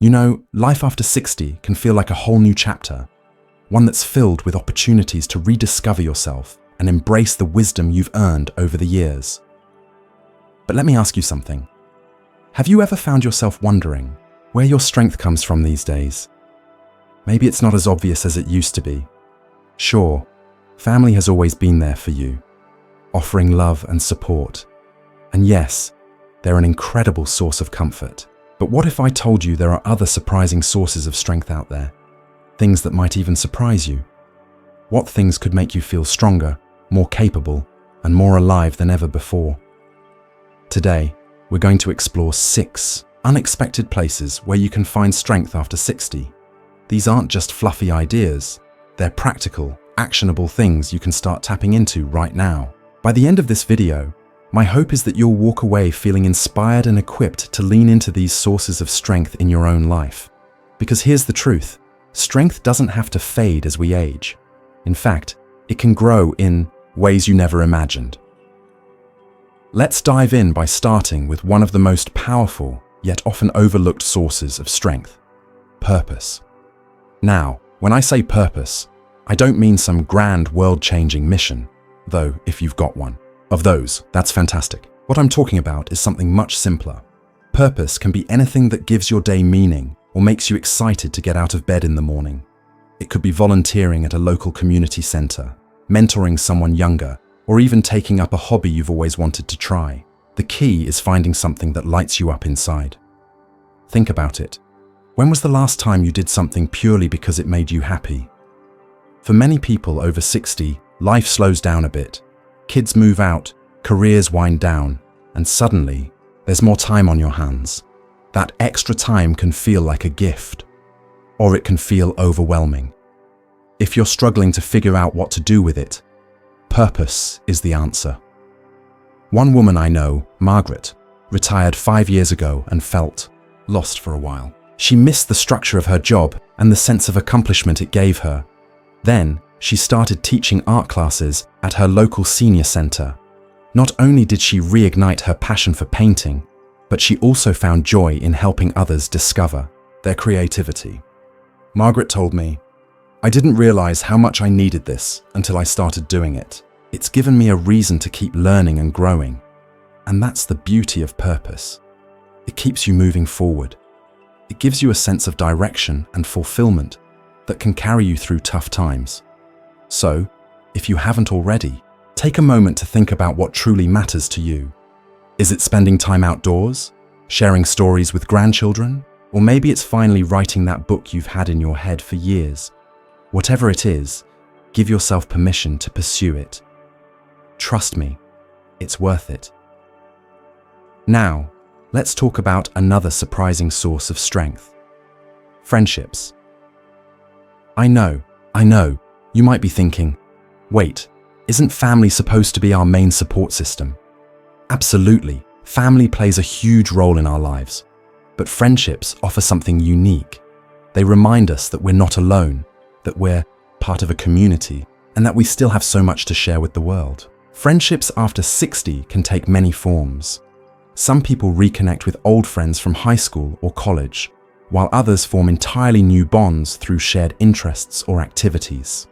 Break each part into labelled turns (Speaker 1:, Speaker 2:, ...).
Speaker 1: You know, life after 60 can feel like a whole new chapter, one that's filled with opportunities to rediscover yourself and embrace the wisdom you've earned over the years. But let me ask you something. Have you ever found yourself wondering where your strength comes from these days? Maybe it's not as obvious as it used to be. Sure, family has always been there for you, offering love and support. And yes, they're an incredible source of comfort. But what if I told you there are other surprising sources of strength out there? Things that might even surprise you. What things could make you feel stronger, more capable, and more alive than ever before? Today, we're going to explore 6 unexpected places where you can find strength after 60. These aren't just fluffy ideas. They're practical, actionable things you can start tapping into right now. By the end of this video, my hope is that you'll walk away feeling inspired and equipped to lean into these sources of strength in your own life. Because here's the truth, strength doesn't have to fade as we age. In fact, it can grow in ways you never imagined. Let's dive in by starting with one of the most powerful, yet often overlooked sources of strength: purpose. Now, when I say purpose, I don't mean some grand world-changing mission, though if you've got one of those, that's fantastic. What I'm talking about is something much simpler. Purpose can be anything that gives your day meaning or makes you excited to get out of bed in the morning. It could be volunteering at a local community center, mentoring someone younger, or even taking up a hobby you've always wanted to try. The key is finding something that lights you up inside. Think about it. When was the last time you did something purely because it made you happy? For many people over 60, life slows down a bit. Kids move out, careers wind down, and suddenly, there's more time on your hands. That extra time can feel like a gift, or it can feel overwhelming. If you're struggling to figure out what to do with it, purpose is the answer. One woman I know, Margaret, retired 5 years ago and felt lost for a while. She missed the structure of her job and the sense of accomplishment it gave her. Then, she started teaching art classes at her local senior center. Not only did she reignite her passion for painting, but she also found joy in helping others discover their creativity. Margaret told me, "I didn't realize how much I needed this until I started doing it. It's given me a reason to keep learning and growing." And that's the beauty of purpose. It keeps you moving forward. It gives you a sense of direction and fulfillment that can carry you through tough times. So, if you haven't already, take a moment to think about what truly matters to you. Is it spending time outdoors, sharing stories with grandchildren, or maybe it's finally writing that book you've had in your head for years? Whatever it is, give yourself permission to pursue it. Trust me, it's worth it. Now, let's talk about another surprising source of strength: friendships. I know, you might be thinking, wait, isn't family supposed to be our main support system? Absolutely, family plays a huge role in our lives. But friendships offer something unique. They remind us that we're not alone, that we're part of a community, and that we still have so much to share with the world. Friendships after 60 can take many forms. Some people reconnect with old friends from high school or college, while others form entirely new bonds through shared interests or activities.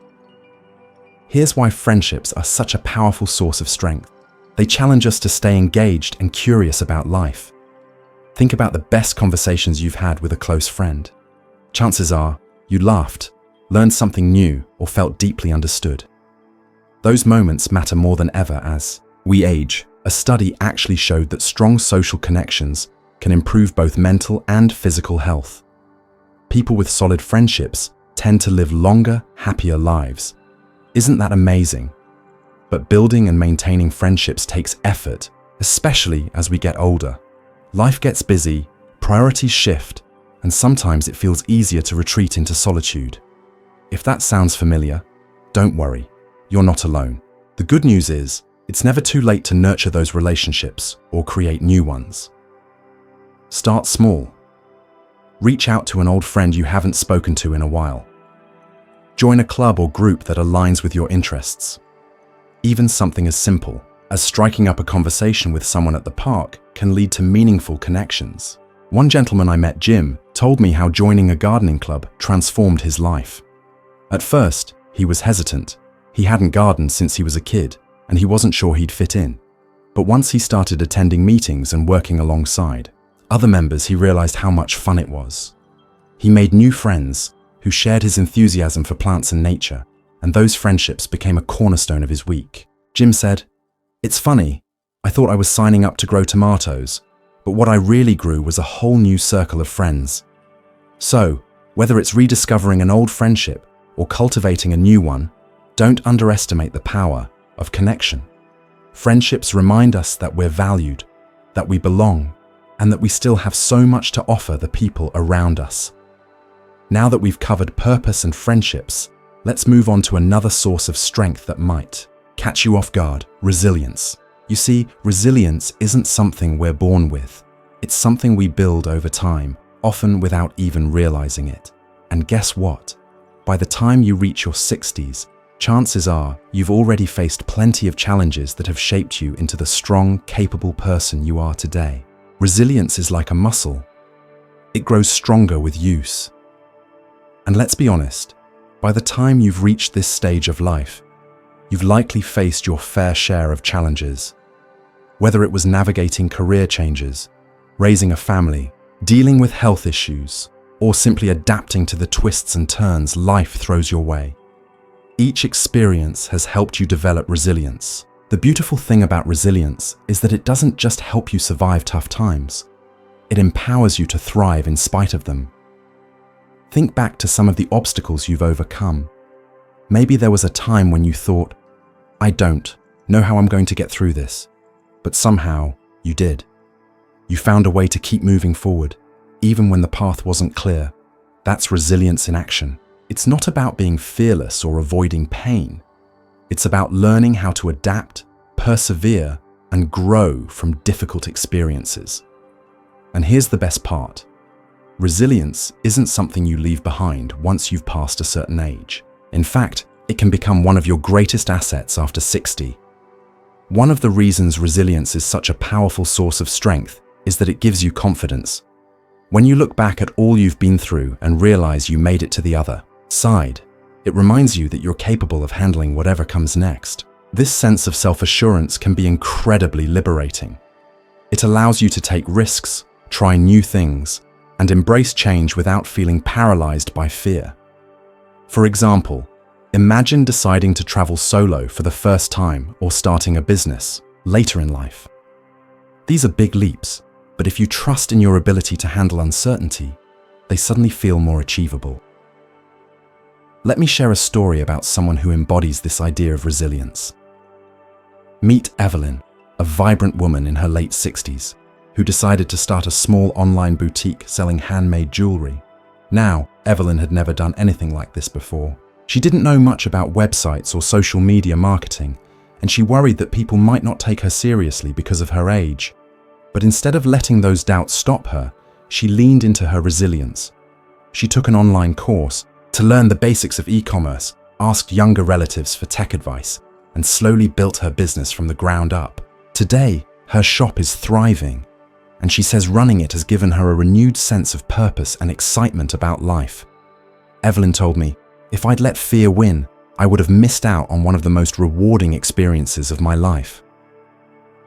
Speaker 1: Here's why friendships are such a powerful source of strength. They challenge us to stay engaged and curious about life. Think about the best conversations you've had with a close friend. Chances are you laughed, learned something new, or felt deeply understood. Those moments matter more than ever as we age. A study actually showed that strong social connections can improve both mental and physical health. People with solid friendships tend to live longer, happier lives. Isn't that amazing? But building and maintaining friendships takes effort, especially as we get older. Life gets busy, priorities shift, and sometimes it feels easier to retreat into solitude. If that sounds familiar, don't worry, you're not alone. The good news is, it's never too late to nurture those relationships or create new ones. Start small. Reach out to an old friend you haven't spoken to in a while. Join a club or group that aligns with your interests. Even something as simple as striking up a conversation with someone at the park can lead to meaningful connections. One gentleman I met, Jim, told me how joining a gardening club transformed his life. At first, he was hesitant. He hadn't gardened since he was a kid, and he wasn't sure he'd fit in. But once he started attending meetings and working alongside other members, he realized how much fun it was. He made new friends who shared his enthusiasm for plants and nature, and those friendships became a cornerstone of his week. Jim said, "It's funny, I thought I was signing up to grow tomatoes, but what I really grew was a whole new circle of friends." So, whether it's rediscovering an old friendship or cultivating a new one, don't underestimate the power of connection. Friendships remind us that we're valued, that we belong, and that we still have so much to offer the people around us. Now that we've covered purpose and friendships, let's move on to another source of strength that might catch you off guard: resilience. You see, resilience isn't something we're born with. It's something we build over time, often without even realizing it. And guess what? By the time you reach your 60s, chances are you've already faced plenty of challenges that have shaped you into the strong, capable person you are today. Resilience is like a muscle. It grows stronger with use. And let's be honest, by the time you've reached this stage of life, you've likely faced your fair share of challenges. Whether it was navigating career changes, raising a family, dealing with health issues, or simply adapting to the twists and turns life throws your way. Each experience has helped you develop resilience. The beautiful thing about resilience is that it doesn't just help you survive tough times. It empowers you to thrive in spite of them. Think back to some of the obstacles you've overcome. Maybe there was a time when you thought, "I don't know how I'm going to get through this," but somehow you did. You found a way to keep moving forward, even when the path wasn't clear. That's resilience in action. It's not about being fearless or avoiding pain. It's about learning how to adapt, persevere, and grow from difficult experiences. And here's the best part. Resilience isn't something you leave behind once you've passed a certain age. In fact, it can become one of your greatest assets after 60. One of the reasons resilience is such a powerful source of strength is that it gives you confidence. When you look back at all you've been through and realize you made it to the other side, it reminds you that you're capable of handling whatever comes next. This sense of self-assurance can be incredibly liberating. It allows you to take risks, try new things, and embrace change without feeling paralyzed by fear. For example, imagine deciding to travel solo for the first time or starting a business later in life. These are big leaps, but if you trust in your ability to handle uncertainty, they suddenly feel more achievable. Let me share a story about someone who embodies this idea of resilience. Meet Evelyn, a vibrant woman in her late 60s, who decided to start a small online boutique selling handmade jewelry. Now, Evelyn had never done anything like this before. She didn't know much about websites or social media marketing, and she worried that people might not take her seriously because of her age. But instead of letting those doubts stop her, she leaned into her resilience. She took an online course to learn the basics of e-commerce, asked younger relatives for tech advice, and slowly built her business from the ground up. Today, her shop is thriving, and she says running it has given her a renewed sense of purpose and excitement about life. Evelyn told me, "If I'd let fear win, I would have missed out on one of the most rewarding experiences of my life."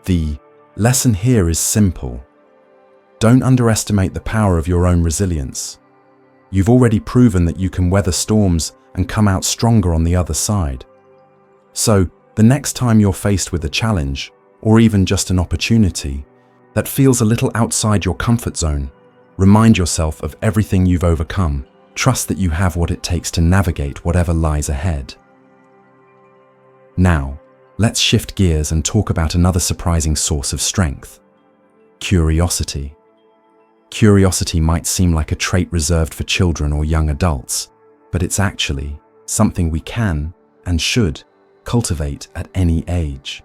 Speaker 1: The lesson here is simple. Don't underestimate the power of your own resilience. You've already proven that you can weather storms and come out stronger on the other side. So, the next time you're faced with a challenge, or even just an opportunity that feels a little outside your comfort zone, remind yourself of everything you've overcome. Trust that you have what it takes to navigate whatever lies ahead. Now, let's shift gears and talk about another surprising source of strength: curiosity. Curiosity might seem like a trait reserved for children or young adults, but it's actually something we can and should cultivate at any age.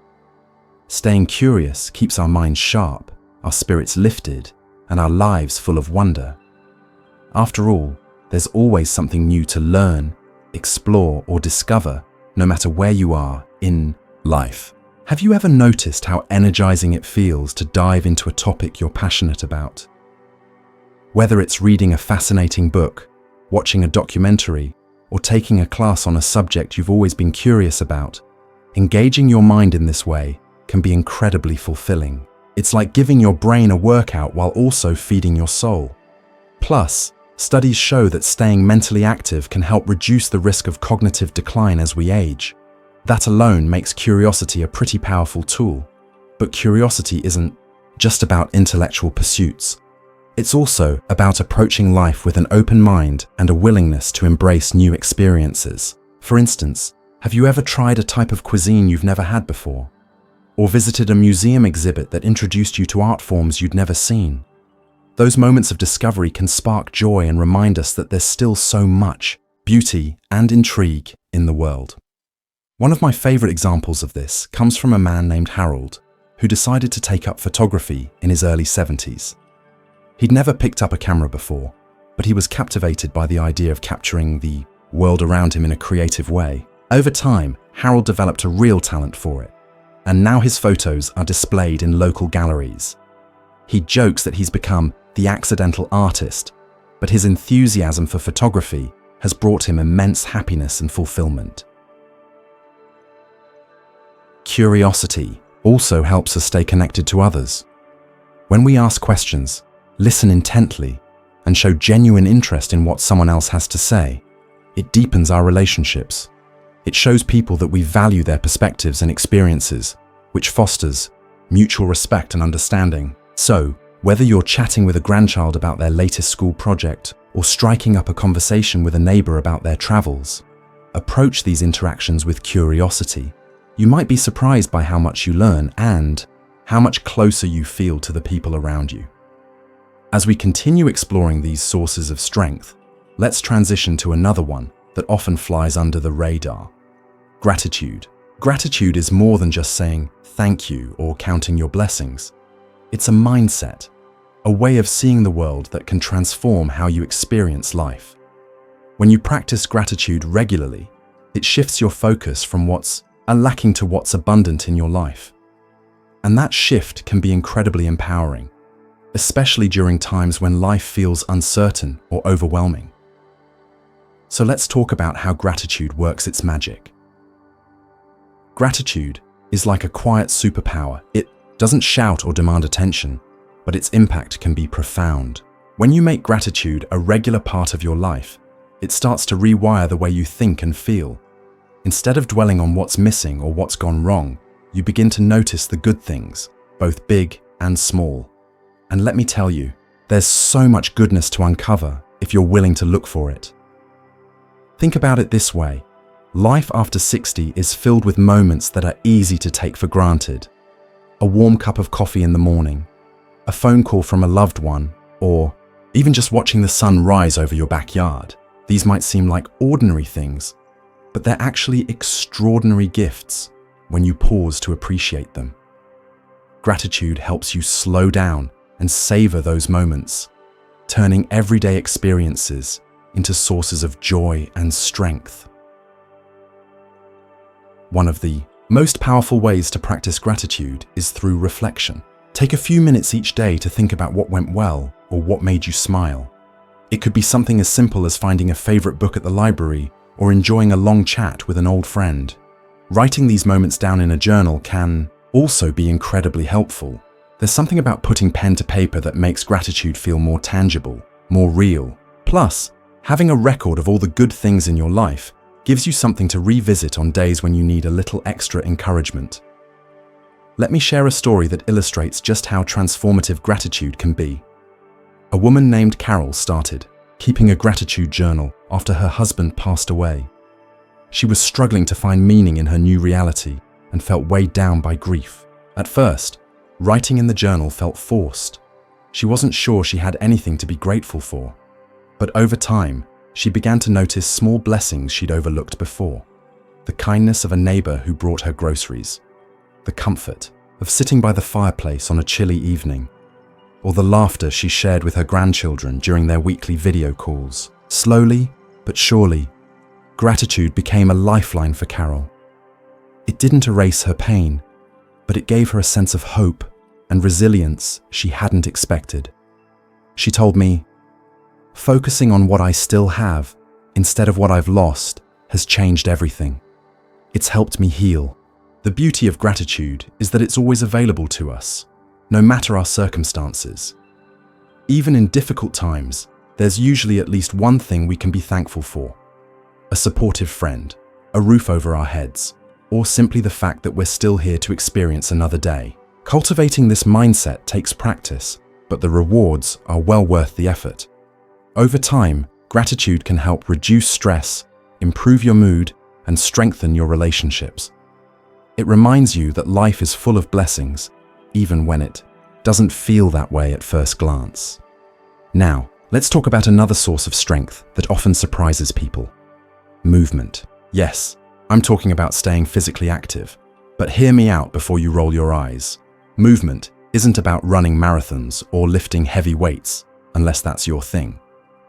Speaker 1: Staying curious keeps our minds sharp, our spirits lifted, and our lives full of wonder. After all, there's always something new to learn, explore, or discover, no matter where you are in life. Have you ever noticed how energizing it feels to dive into a topic you're passionate about? Whether it's reading a fascinating book, watching a documentary, or taking a class on a subject you've always been curious about, engaging your mind in this way can be incredibly fulfilling. It's like giving your brain a workout while also feeding your soul. Plus, studies show that staying mentally active can help reduce the risk of cognitive decline as we age. That alone makes curiosity a pretty powerful tool. But curiosity isn't just about intellectual pursuits. It's also about approaching life with an open mind and a willingness to embrace new experiences. For instance, have you ever tried a type of cuisine you've never had before? Or visited a museum exhibit that introduced you to art forms you'd never seen? Those moments of discovery can spark joy and remind us that there's still so much beauty and intrigue in the world. One of my favorite examples of this comes from a man named Harold, who decided to take up photography in his early 70s. He'd never picked up a camera before, but he was captivated by the idea of capturing the world around him in a creative way. Over time, Harold developed a real talent for it, and now his photos are displayed in local galleries. He jokes that he's become the accidental artist, but his enthusiasm for photography has brought him immense happiness and fulfillment. Curiosity also helps us stay connected to others. When we ask questions, listen intently, and show genuine interest in what someone else has to say, it deepens our relationships. It shows people that we value their perspectives and experiences, which fosters mutual respect and understanding. So, whether you're chatting with a grandchild about their latest school project or striking up a conversation with a neighbor about their travels, approach these interactions with curiosity. You might be surprised by how much you learn and how much closer you feel to the people around you. As we continue exploring these sources of strength, let's transition to another one that often flies under the radar: gratitude. Gratitude is more than just saying thank you or counting your blessings. It's a mindset, a way of seeing the world that can transform how you experience life. When you practice gratitude regularly, it shifts your focus from what's lacking to what's abundant in your life. And that shift can be incredibly empowering, especially during times when life feels uncertain or overwhelming. So let's talk about how gratitude works its magic. Gratitude is like a quiet superpower. It doesn't shout or demand attention, but its impact can be profound. When you make gratitude a regular part of your life, it starts to rewire the way you think and feel. Instead of dwelling on what's missing or what's gone wrong, you begin to notice the good things, both big and small. And let me tell you, there's so much goodness to uncover if you're willing to look for it. Think about it this way. Life after 60 is filled with moments that are easy to take for granted. A warm cup of coffee in the morning, a phone call from a loved one, or even just watching the sun rise over your backyard. These might seem like ordinary things, but they're actually extraordinary gifts when you pause to appreciate them. Gratitude helps you slow down and savor those moments, turning everyday experiences into sources of joy and strength. One of the most powerful ways to practice gratitude is through reflection. Take a few minutes each day to think about what went well or what made you smile. It could be something as simple as finding a favorite book at the library or enjoying a long chat with an old friend. Writing these moments down in a journal can also be incredibly helpful. There's something about putting pen to paper that makes gratitude feel more tangible, more real. Plus, having a record of all the good things in your life gives you something to revisit on days when you need a little extra encouragement. Let me share a story that illustrates just how transformative gratitude can be. A woman named Carol started keeping a gratitude journal after her husband passed away. She was struggling to find meaning in her new reality and felt weighed down by grief. At first, writing in the journal felt forced. She wasn't sure she had anything to be grateful for. But over time, she began to notice small blessings she'd overlooked before. The kindness of a neighbor who brought her groceries, the comfort of sitting by the fireplace on a chilly evening, or the laughter she shared with her grandchildren during their weekly video calls. Slowly but surely, gratitude became a lifeline for Carol. It didn't erase her pain, but it gave her a sense of hope and resilience she hadn't expected. She told me, Focusing on what I still have instead of what I've lost has changed everything. It's helped me heal. The beauty of gratitude is that it's always available to us, no matter our circumstances. Even in difficult times, there's usually at least one thing we can be thankful for. A supportive friend, a roof over our heads, or simply the fact that we're still here to experience another day. Cultivating this mindset takes practice, but the rewards are well worth the effort. Over time, gratitude can help reduce stress, improve your mood, and strengthen your relationships. It reminds you that life is full of blessings, even when it doesn't feel that way at first glance. Now, let's talk about another source of strength that often surprises people. Movement. Yes, I'm talking about staying physically active, but hear me out before you roll your eyes. Movement isn't about running marathons or lifting heavy weights, unless that's your thing.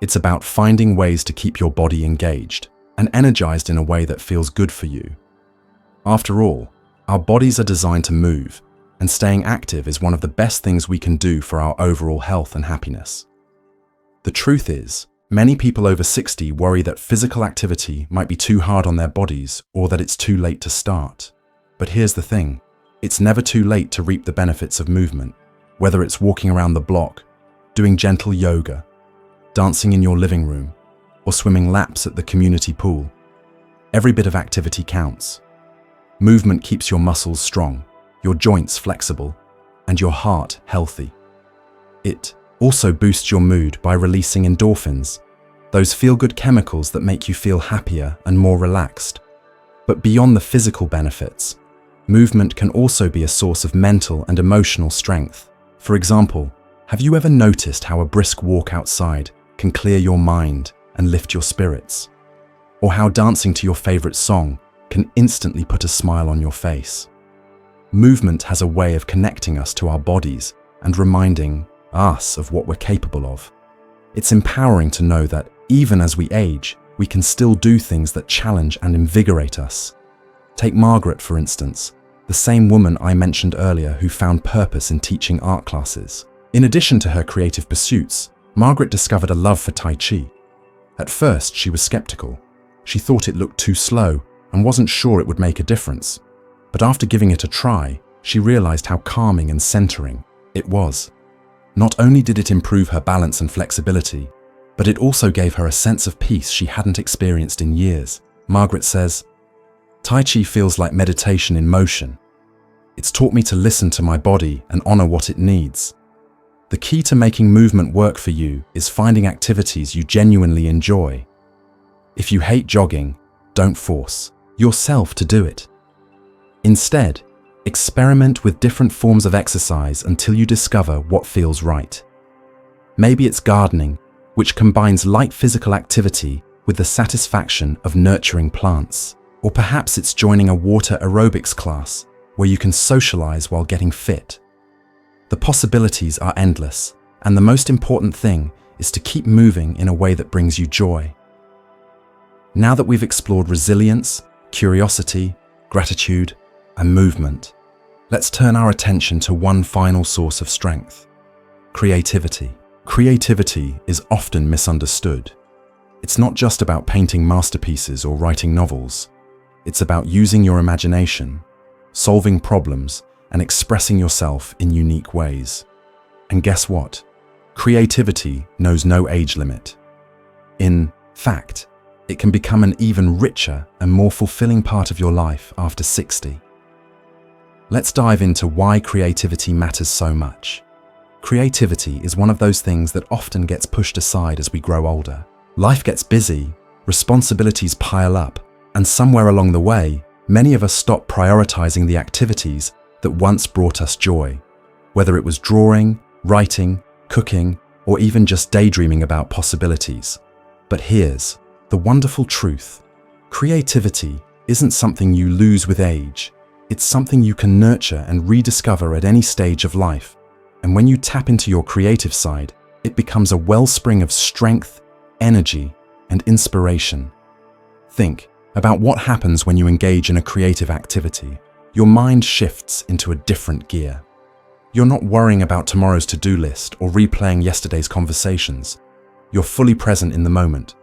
Speaker 1: It's about finding ways to keep your body engaged and energized in a way that feels good for you. After all, our bodies are designed to move, and staying active is one of the best things we can do for our overall health and happiness. The truth is, many people over 60 worry that physical activity might be too hard on their bodies or that it's too late to start. But here's the thing, it's never too late to reap the benefits of movement, whether it's walking around the block, doing gentle yoga, dancing in your living room, or swimming laps at the community pool. Every bit of activity counts. Movement keeps your muscles strong, your joints flexible, and your heart healthy. It also boosts your mood by releasing endorphins, those feel-good chemicals that make you feel happier and more relaxed. But beyond the physical benefits, movement can also be a source of mental and emotional strength. For example, have you ever noticed how a brisk walk outside can clear your mind and lift your spirits? Or how dancing to your favorite song can instantly put a smile on your face? Movement has a way of connecting us to our bodies and reminding us of what we're capable of. It's empowering to know that even as we age, we can still do things that challenge and invigorate us. Take Margaret, for instance, the same woman I mentioned earlier who found purpose in teaching art classes. In addition to her creative pursuits, Margaret discovered a love for Tai Chi. At first, she was skeptical. She thought it looked too slow and wasn't sure it would make a difference. But after giving it a try, she realized how calming and centering it was. Not only did it improve her balance and flexibility, but it also gave her a sense of peace she hadn't experienced in years. Margaret says, "Tai Chi feels like meditation in motion. It's taught me to listen to my body and honor what it needs." The key to making movement work for you is finding activities you genuinely enjoy. If you hate jogging, don't force yourself to do it. Instead, experiment with different forms of exercise until you discover what feels right. Maybe it's gardening, which combines light physical activity with the satisfaction of nurturing plants. Or perhaps it's joining a water aerobics class where you can socialize while getting fit. The possibilities are endless, and the most important thing is to keep moving in a way that brings you joy. Now that we've explored resilience, curiosity, gratitude, and movement, let's turn our attention to one final source of strength: creativity. Creativity is often misunderstood. It's not just about painting masterpieces or writing novels. It's about using your imagination, solving problems, and expressing yourself in unique ways. And guess what? Creativity knows no age limit. In fact, it can become an even richer and more fulfilling part of your life after 60. Let's dive into why creativity matters so much. Creativity is one of those things that often gets pushed aside as we grow older. Life gets busy, responsibilities pile up, and somewhere along the way, many of us stop prioritizing the activities that once brought us joy, whether it was drawing, writing, cooking, or even just daydreaming about possibilities. But here's the wonderful truth. Creativity isn't something you lose with age. It's something you can nurture and rediscover at any stage of life. And when you tap into your creative side, it becomes a wellspring of strength, energy, and inspiration. Think about what happens when you engage in a creative activity. Your mind shifts into a different gear. You're not worrying about tomorrow's to-do list or replaying yesterday's conversations. You're fully present in the moment.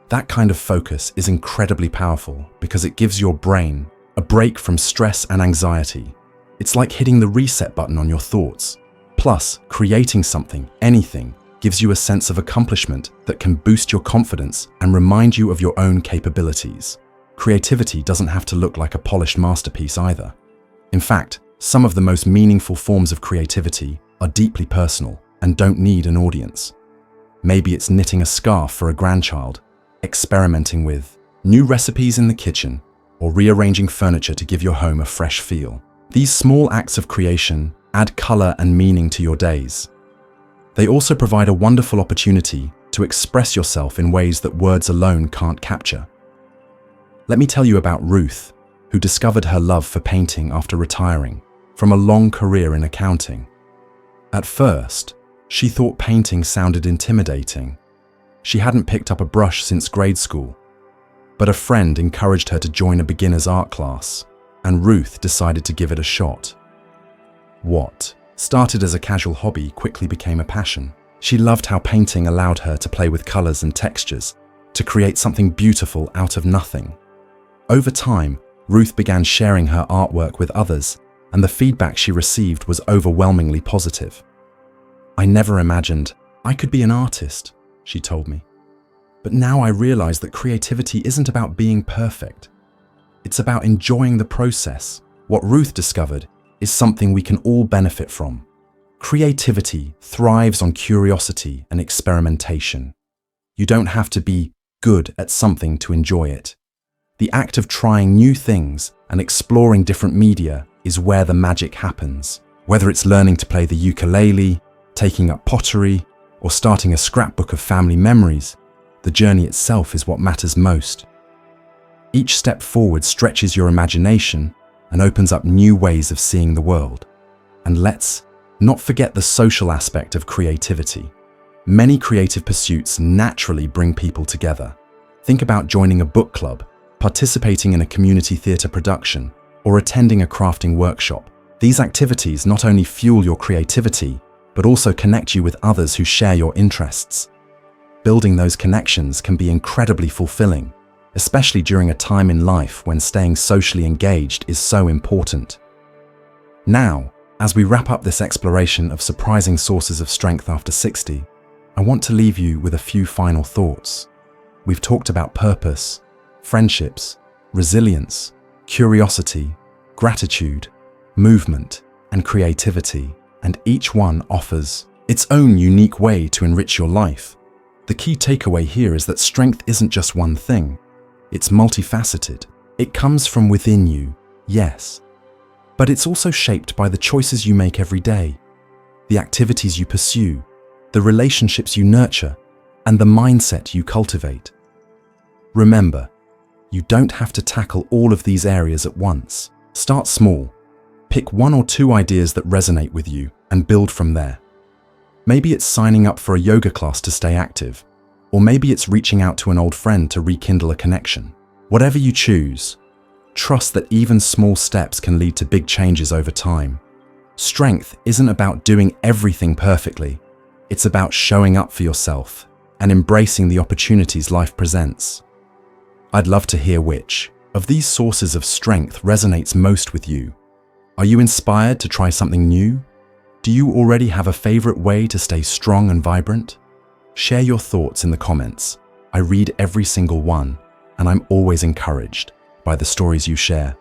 Speaker 1: That kind of focus is incredibly powerful because it gives your brain a break from stress and anxiety. It's like hitting the reset button on your thoughts. Plus, creating something, anything, gives you a sense of accomplishment that can boost your confidence and remind you of your own capabilities. Creativity doesn't have to look like a polished masterpiece either. In fact, some of the most meaningful forms of creativity are deeply personal and don't need an audience. Maybe it's knitting a scarf for a grandchild, experimenting with new recipes in the kitchen, or rearranging furniture to give your home a fresh feel. These small acts of creation add color and meaning to your days. They also provide a wonderful opportunity to express yourself in ways that words alone can't capture. Let me tell you about Ruth, who discovered her love for painting after retiring from a long career in accounting. At first, she thought painting sounded intimidating. She hadn't picked up a brush since grade school, but a friend encouraged her to join a beginner's art class, and Ruth decided to give it a shot. What started as a casual hobby quickly became a passion. She loved how painting allowed her to play with colors and textures, to create something beautiful out of nothing. Over time, Ruth began sharing her artwork with others, and the feedback she received was overwhelmingly positive. "I never imagined I could be an artist," she told me. "But now I realize that creativity isn't about being perfect. It's about enjoying the process." What Ruth discovered is something we can all benefit from. Creativity thrives on curiosity and experimentation. You don't have to be good at something to enjoy it. The act of trying new things and exploring different media is where the magic happens. Whether it's learning to play the ukulele, taking up pottery, or starting a scrapbook of family memories, the journey itself is what matters most. Each step forward stretches your imagination and opens up new ways of seeing the world. And let's not forget the social aspect of creativity. Many creative pursuits naturally bring people together. Think about joining a book club, participating in a community theatre production, or attending a crafting workshop. These activities not only fuel your creativity, but also connect you with others who share your interests. Building those connections can be incredibly fulfilling, especially during a time in life when staying socially engaged is so important. Now, as we wrap up this exploration of surprising sources of strength after 60, I want to leave you with a few final thoughts. We've talked about purpose, friendships, resilience, curiosity, gratitude, movement, and creativity, and each one offers its own unique way to enrich your life. The key takeaway here is that strength isn't just one thing. It's multifaceted. It comes from within you, yes, but it's also shaped by the choices you make every day, the activities you pursue, the relationships you nurture, and the mindset you cultivate. Remember, you don't have to tackle all of these areas at once. Start small. Pick one or two ideas that resonate with you and build from there. Maybe it's signing up for a yoga class to stay active, or maybe it's reaching out to an old friend to rekindle a connection. Whatever you choose, trust that even small steps can lead to big changes over time. Strength isn't about doing everything perfectly. It's about showing up for yourself and embracing the opportunities life presents. I'd love to hear which of these sources of strength resonates most with you. Are you inspired to try something new? Do you already have a favorite way to stay strong and vibrant? Share your thoughts in the comments. I read every single one, and I'm always encouraged by the stories you share.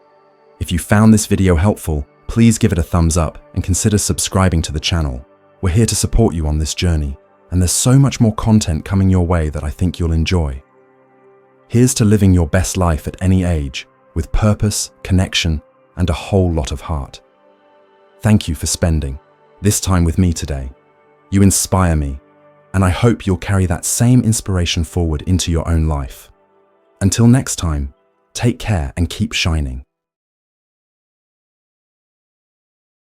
Speaker 1: If you found this video helpful, please give it a thumbs up and consider subscribing to the channel. We're here to support you on this journey, and there's so much more content coming your way that I think you'll enjoy. Here's to living your best life at any age, with purpose, connection, and a whole lot of heart. Thank you for spending this time with me today. You inspire me, and I hope you'll carry that same inspiration forward into your own life. Until next time, take care and keep shining.